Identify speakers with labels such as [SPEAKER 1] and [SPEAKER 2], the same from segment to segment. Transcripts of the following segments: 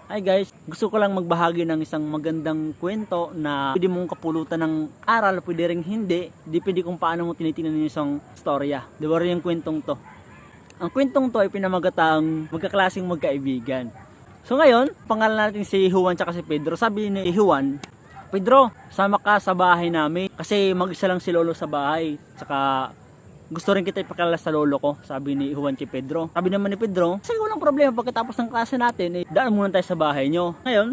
[SPEAKER 1] Hi guys, gusto ko lang magbahagi ng isang magandang kwento na pwede mong kapulutan ng aral, pwede ring hindi. Depende kung paano mo tinitingnan yung isang storya. Di ba rin yung kwentong to? Ang kwentong to ay pinamagatang magkaklaseng magkaibigan. So ngayon, pangalan natin si Juan tsaka si Pedro. Sabi ni Juan, Pedro, sama ka sa bahay namin kasi mag-isa lang si Lolo sa bahay. Tsaka gusto rin kita ipakilala sa lolo ko, sabi ni Juan kay Pedro. Sabi naman ni Pedro, kasi walang problema pagkatapos ng klase natin, daan muna tayo sa bahay nyo. Ngayon,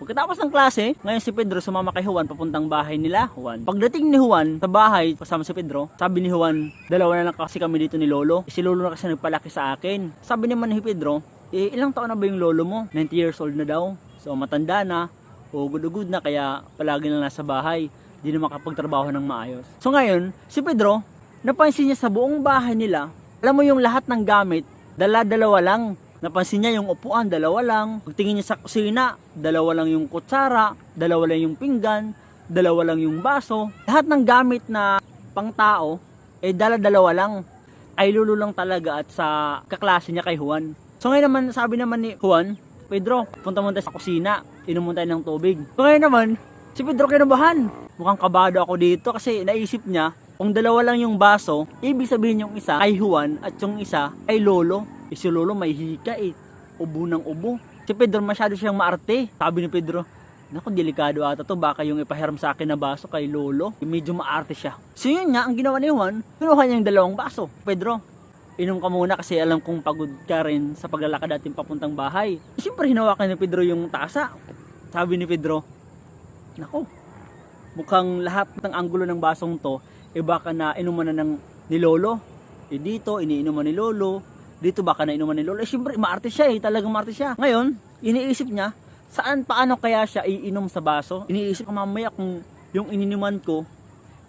[SPEAKER 1] pagkatapos ng klase, ngayon si Pedro sumama kay Juan papuntang bahay nila, Juan. Pagdating ni Juan sa bahay, kasama si Pedro, sabi ni Juan, dalawa na lang kasi kami dito ni Lolo. Si Lolo na kasi nagpalaki sa akin. Sabi naman ni Pedro, ilang taon na ba yung lolo mo? 90 years old na daw. So matanda na, o good na, kaya palagi na nasa bahay. Di na makapagtrabaho ng maayos. So ngayon, si Pedro, napansin niya sa buong bahay nila, alam mo yung lahat ng gamit, dala-dalawa lang. Napansin niya yung upuan, dalawa lang. Pagtingin niya sa kusina, dalawa lang yung kutsara, dalawa lang yung pinggan, dalawa lang yung baso. Lahat ng gamit na pangtao, dala-dalawa lang. Ay lulo lang talaga at sa kaklase niya kay Juan. So ngayon naman, sabi naman ni Juan, Pedro, punta muna tayo sa kusina, inom muna tayo ng tubig. So ngayon naman, si Pedro kinabahan. Mukhang kabado ako dito kasi naisip niya, kung dalawa lang yung baso, ibig sabihin yung isa ay Juan at yung isa ay Lolo. Si Lolo may hika ubo ng ubo. Si Pedro masyado siyang maarte. Sabi ni Pedro, naku, delikado ata to, baka yung ipahiram sa akin na baso kay Lolo. Medyo maarte siya. So yun nga, ang ginawa ni Juan, kinuha niya yung dalawang baso. Pedro, inom ka muna kasi alam kong pagod ka rin sa paglalakad natin papuntang bahay. Siyempre hinawakan ni Pedro yung tasa. Sabi ni Pedro, naku, mukhang lahat ng anggulo ng basong to, baka na inuman na ng ni Lolo. Dito, iniinuman ni Lolo. Dito baka na inuman ni Lolo. Siyempre, maarte siya talagang maarte siya. Ngayon, iniisip niya, paano kaya siya iinom sa baso? Iniisip ko mamaya kung yung ininuman ko,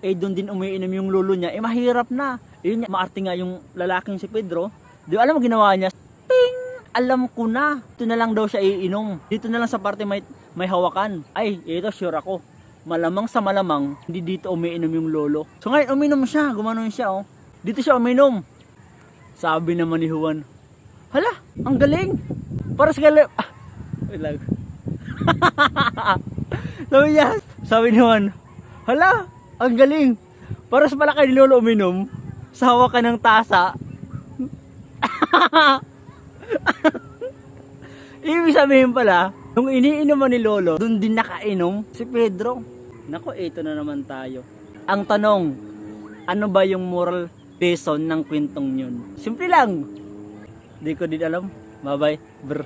[SPEAKER 1] doon din umiinom yung lolo niya, mahirap na. Yun, maarte nga yung lalaking si Pedro. Di alam mo ginawa niya? Ping! Alam ko na. Dito na lang daw siya iinom. Dito na lang sa parte may hawakan. Ay, ito sure ako. Malamang sa malamang, hindi dito umiinom yung lolo. So ngayon, uminom siya, gumanon siya, oh. Dito siya uminom. Sabi naman ni Juan, hala, ang galing. Para sa galing. Sabi ni Juan, hala, ang galing. Para sa malaki ni lolo uminom, sa hawakan ng tasa. Ibig sabihin pala, nung iniinuman ni Lolo, doon din nakainom si Pedro. Nako, ito na naman tayo. Ang tanong, ano ba yung moral lesson ng kwentong yun? Simple lang. Di ko din alam. Bye-bye, brr.